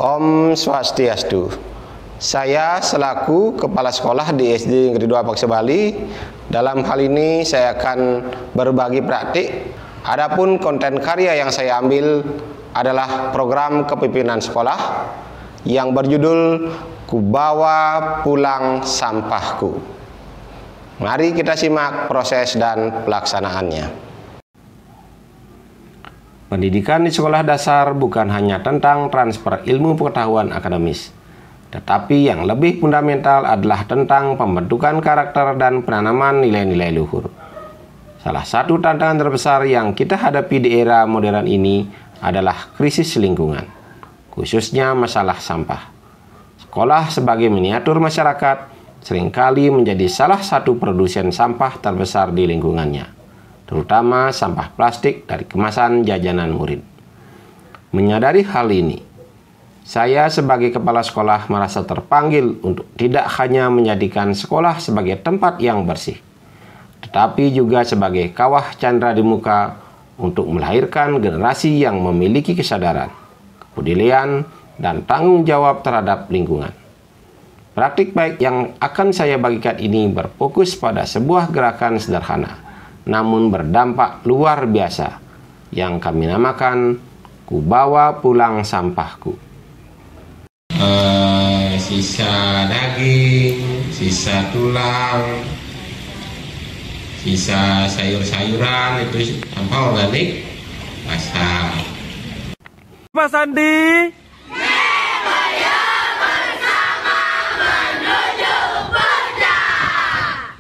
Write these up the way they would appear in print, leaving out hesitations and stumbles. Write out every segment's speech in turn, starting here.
Om Swastiastu. Saya selaku Kepala Sekolah di SD Negeri 2 Paksebali, dalam hal ini saya akan berbagi praktik. Adapun konten karya yang saya ambil adalah program kepemimpinan sekolah yang berjudul Kubawa Pulang Sampahku. Mari kita simak proses dan pelaksanaannya. Pendidikan di sekolah dasar bukan hanya tentang transfer ilmu pengetahuan akademis, tetapi yang lebih fundamental adalah tentang pembentukan karakter dan penanaman nilai-nilai luhur. Salah satu tantangan terbesar yang kita hadapi di era modern ini adalah krisis lingkungan, khususnya masalah sampah. Sekolah sebagai miniatur masyarakat seringkali menjadi salah satu produsen sampah terbesar di lingkungannya, terutama sampah plastik dari kemasan jajanan murid. Menyadari hal ini, saya sebagai kepala sekolah merasa terpanggil untuk tidak hanya menjadikan sekolah sebagai tempat yang bersih, tetapi juga sebagai kawah candra di muka untuk melahirkan generasi yang memiliki kesadaran, kepedulian, dan tanggung jawab terhadap lingkungan. Praktik baik yang akan saya bagikan ini berfokus pada sebuah gerakan sederhana, namun berdampak luar biasa, yang kami namakan Kubawa Pulang Sampahku. Sisa daging, sisa tulang, sisa sayur-sayuran itu sampah organik basah. Pak Sandi.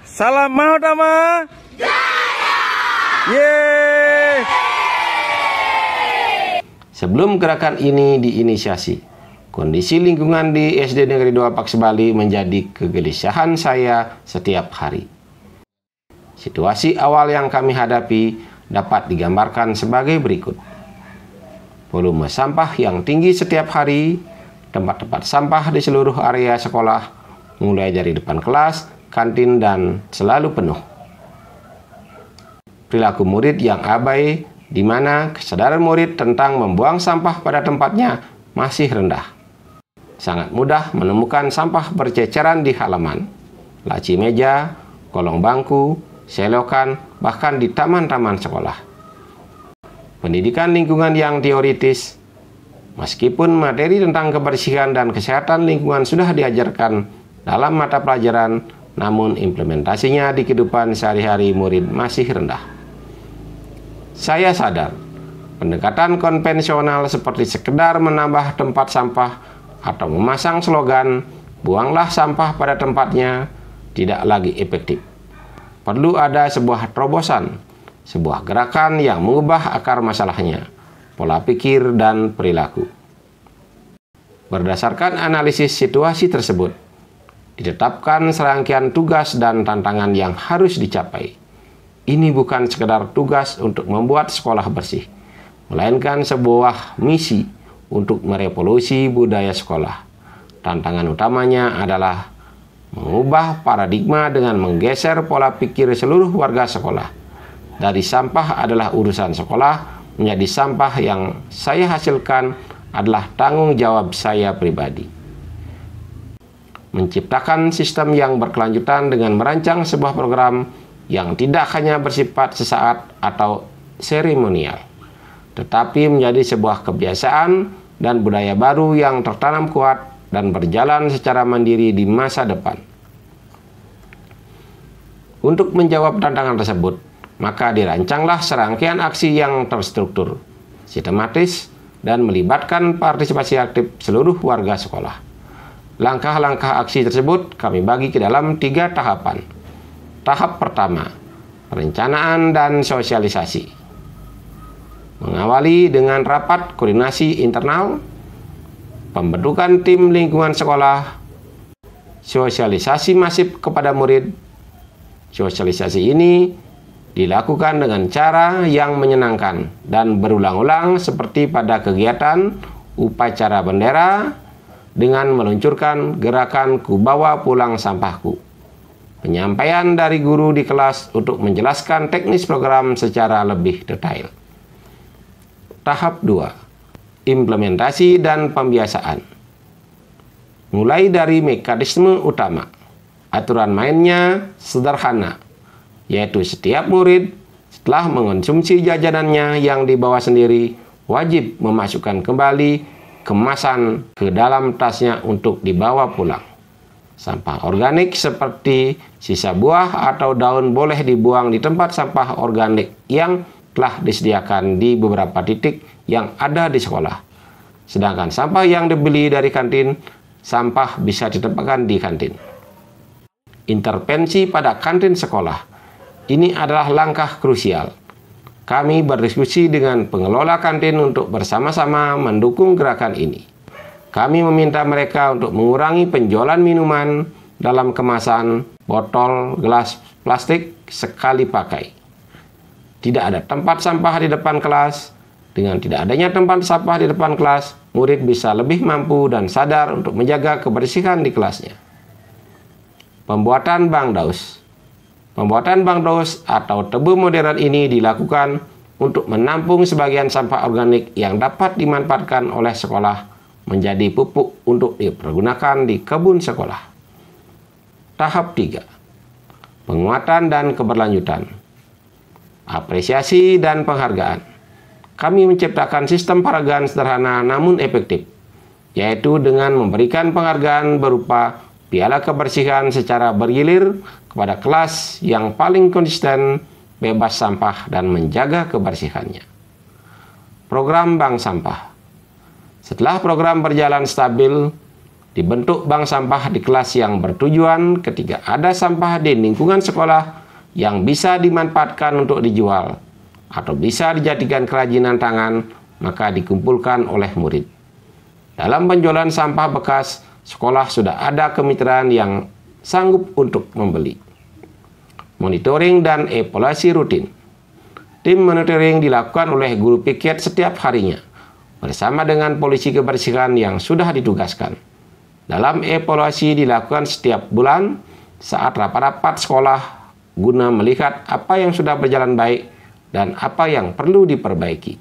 Salam mau Tama. Yeay. Sebelum gerakan ini diinisiasi, kondisi lingkungan di SD Negeri 2 Paksebali menjadi kegelisahan saya setiap hari. Situasi awal yang kami hadapi dapat digambarkan sebagai berikut. Volume sampah yang tinggi setiap hari, tempat-tempat sampah di seluruh area sekolah, mulai dari depan kelas, kantin, dan selalu penuh. Perilaku murid yang abai, di mana kesadaran murid tentang membuang sampah pada tempatnya masih rendah. Sangat mudah menemukan sampah berceceran di halaman, laci meja, kolong bangku, selokan, bahkan di taman-taman sekolah. Pendidikan lingkungan yang teoritis, meskipun materi tentang kebersihan dan kesehatan lingkungan sudah diajarkan dalam mata pelajaran, namun implementasinya di kehidupan sehari-hari murid masih rendah. Saya sadar, pendekatan konvensional seperti sekedar menambah tempat sampah atau memasang slogan "buanglah sampah pada tempatnya" tidak lagi efektif. Perlu ada sebuah terobosan, sebuah gerakan yang mengubah akar masalahnya, pola pikir dan perilaku. Berdasarkan analisis situasi tersebut, ditetapkan serangkaian tugas dan tantangan yang harus dicapai. Ini bukan sekedar tugas untuk membuat sekolah bersih, melainkan sebuah misi untuk merevolusi budaya sekolah. Tantangan utamanya adalah mengubah paradigma dengan menggeser pola pikir seluruh warga sekolah. Dari sampah adalah urusan sekolah, menjadi sampah yang saya hasilkan adalah tanggung jawab saya pribadi. Menciptakan sistem yang berkelanjutan dengan merancang sebuah program yang tidak hanya bersifat sesaat atau seremonial, tetapi menjadi sebuah kebiasaan dan budaya baru yang tertanam kuat dan berjalan secara mandiri di masa depan. Untuk menjawab tantangan tersebut, maka dirancanglah serangkaian aksi yang terstruktur, sistematis, dan melibatkan partisipasi aktif seluruh warga sekolah. Langkah-langkah aksi tersebut kami bagi ke dalam 3 tahapan. Tahap pertama, perencanaan dan sosialisasi. Mengawali dengan rapat koordinasi internal, pembentukan tim lingkungan sekolah, sosialisasi masif kepada murid. Sosialisasi ini dilakukan dengan cara yang menyenangkan dan berulang-ulang seperti pada kegiatan upacara bendera dengan meluncurkan gerakan Kubawa Pulang Sampahku. Penyampaian dari guru di kelas untuk menjelaskan teknis program secara lebih detail. Tahap 2. implementasi dan pembiasaan. Mulai dari mekanisme utama, aturan mainnya sederhana, yaitu setiap murid setelah mengonsumsi jajanannya yang dibawa sendiri wajib memasukkan kembali kemasan ke dalam tasnya untuk dibawa pulang. Sampah organik seperti sisa buah atau daun boleh dibuang di tempat sampah organik yang telah disediakan di beberapa titik yang ada di sekolah. Sedangkan sampah yang dibeli dari kantin, sampah bisa ditempatkan di kantin. Intervensi pada kantin sekolah. Ini adalah langkah krusial. Kami berdiskusi dengan pengelola kantin untuk bersama-sama mendukung gerakan ini. Kami meminta mereka untuk mengurangi penjualan minuman dalam kemasan botol gelas plastik sekali pakai. Tidak ada tempat sampah di depan kelas. Dengan tidak adanya tempat sampah di depan kelas, murid bisa lebih mampu dan sadar untuk menjaga kebersihan di kelasnya. Pembuatan Bang Daus. Pembuatan Bang Daus atau tebu modern ini dilakukan untuk menampung sebagian sampah organik yang dapat dimanfaatkan oleh sekolah menjadi pupuk untuk dipergunakan di kebun sekolah. Tahap 3. Penguatan dan keberlanjutan. Apresiasi dan penghargaan. Kami menciptakan sistem penghargaan sederhana namun efektif, yaitu dengan memberikan penghargaan berupa piala kebersihan secara bergilir kepada kelas yang paling konsisten, bebas sampah, dan menjaga kebersihannya. Program Bank Sampah. Setelah program berjalan stabil, dibentuk bank sampah di kelas yang bertujuan ketika ada sampah di lingkungan sekolah yang bisa dimanfaatkan untuk dijual atau bisa dijadikan kerajinan tangan, maka dikumpulkan oleh murid. Dalam penjualan sampah bekas, sekolah sudah ada kemitraan yang sanggup untuk membeli. Monitoring dan evaluasi rutin. Tim monitoring dilakukan oleh guru piket setiap harinya, bersama dengan polisi kebersihan yang sudah ditugaskan. Dalam evaluasi dilakukan setiap bulan saat rapat-rapat sekolah guna melihat apa yang sudah berjalan baik dan apa yang perlu diperbaiki.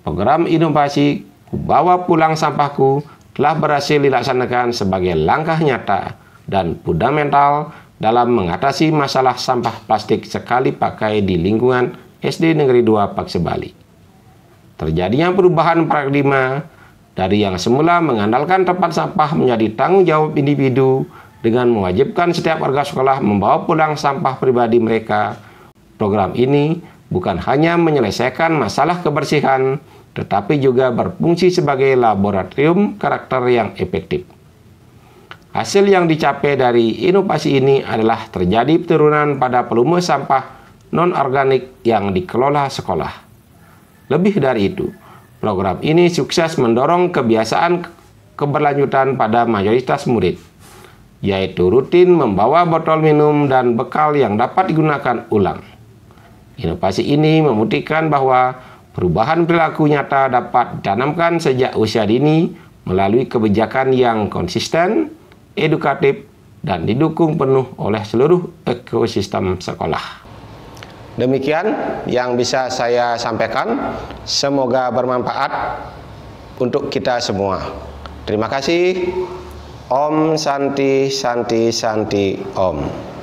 Program inovasi Bawa Pulang Sampahku telah berhasil dilaksanakan sebagai langkah nyata dan fundamental dalam mengatasi masalah sampah plastik sekali pakai di lingkungan SD Negeri 2 Paksebali. Terjadinya perubahan paradigma dari yang semula mengandalkan tempat sampah menjadi tanggung jawab individu dengan mewajibkan setiap warga sekolah membawa pulang sampah pribadi mereka. Program ini bukan hanya menyelesaikan masalah kebersihan, tetapi juga berfungsi sebagai laboratorium karakter yang efektif. Hasil yang dicapai dari inovasi ini adalah terjadi penurunan pada volume sampah non-organik yang dikelola sekolah. Lebih dari itu, program ini sukses mendorong kebiasaan keberlanjutan pada mayoritas murid, yaitu rutin membawa botol minum dan bekal yang dapat digunakan ulang. Inovasi ini membuktikan bahwa perubahan perilaku nyata dapat ditanamkan sejak usia dini melalui kebijakan yang konsisten, edukatif, dan didukung penuh oleh seluruh ekosistem sekolah. Demikian yang bisa saya sampaikan. Semoga bermanfaat untuk kita semua. Terima kasih. Om Santi Santi Santi Om.